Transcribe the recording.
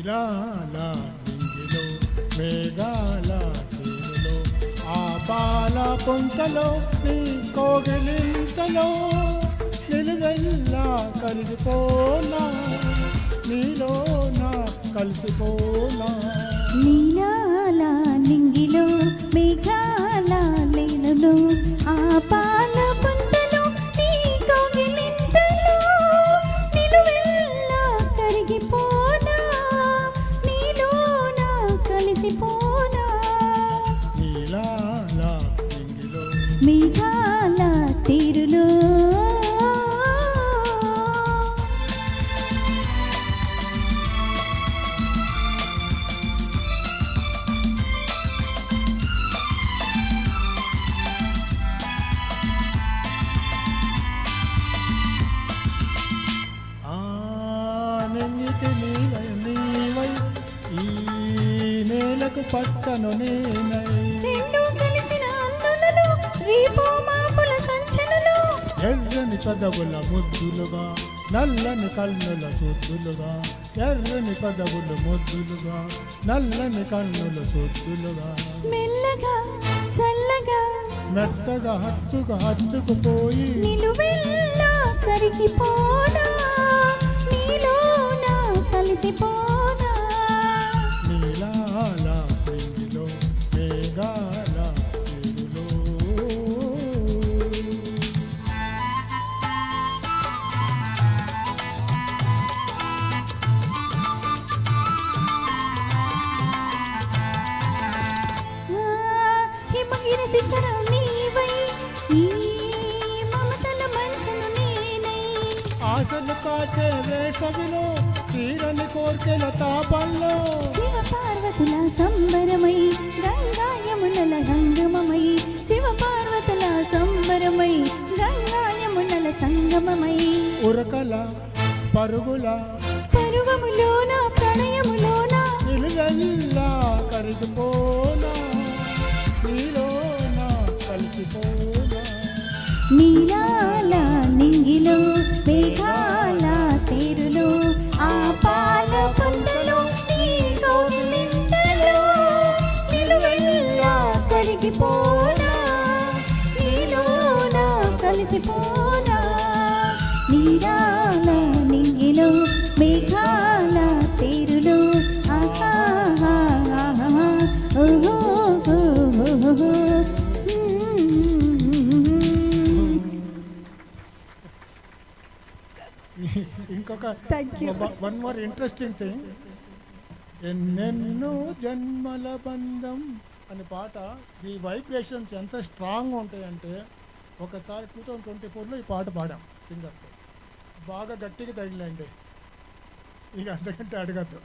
నీలాల నింగిలో మేఘాల తీరులో ఆ పాల పొంతలో నీ కోగిలింతలో నిలువెల్లా కలిసిపోనా నీలోన కలిసిపోనా నీలాల నింగిలో మేఘాల లేనులో ఆ పాల పొంతలో నీ కోగిలింతలో నిలువెల్లా కరిగిపోనా నీలోన కలిసిపోనా నీలాల నింగిలో మేఘాల తీరులో నెంగికి నీవై ఈ నేలకు పక్కను నేనై రెండు కలిసిన అందులలో రేపు మాపుల సంచలలో ఎర్రని పెదవుల ముద్దులుగా నల్లని కన్నుల సొద్దులుగా ఎర్రని పెదవుల ముద్దులుగా నల్లని కన్నుల సొద్దులుగా మెల్లగా చల్లగా మెత్తగా హత్తుకుపోయి నిలువెల్లా కరిగిపోనా నీలోన కలిసిపోనా నీలాల నింగిలో మేఘాల తీరులో హిమగిరి శిఖరం నీవై ఈ మమతల మనసును నేనై ఆశలు కాచే వేసవిలో తీరని కోర్కెల తాపంలో శివ పార్వతుల సంబరమై గంగా యమునల సంగమమై శివ పార్వతుల సంబరమై గంగా యమునల సంగమమై ఉరకల పరుగుల పరువములోన ప్రణయములోన నిలువెల్లా కరిగిపోనా నీలోన కలిసిపోనా నీలాల నింగిలో మేఘాల తీరులో ఆ పాల పొంతలో నీ కోగిలింతలో నిలువెల్లా కరిగిపోనా నీలోన కలిసిపోనా నీలాల నింగిలో మేఘాల తీరులో ఆహా ఓహో ఇంకొక వన్ మోర్ ఇంట్రెస్టింగ్ థింగ్ ఎన్నెన్నో జన్మల బంధం అనే పాట ఈ వైబ్రేషన్స్ ఎంత స్ట్రాంగ్గా ఉంటాయంటే ఒకసారి 2024లో ఈ పాట పాడాం సింగర్తో బాగా గట్టిగా తగిలండి ఇక అంతకంటే అడగద్దు.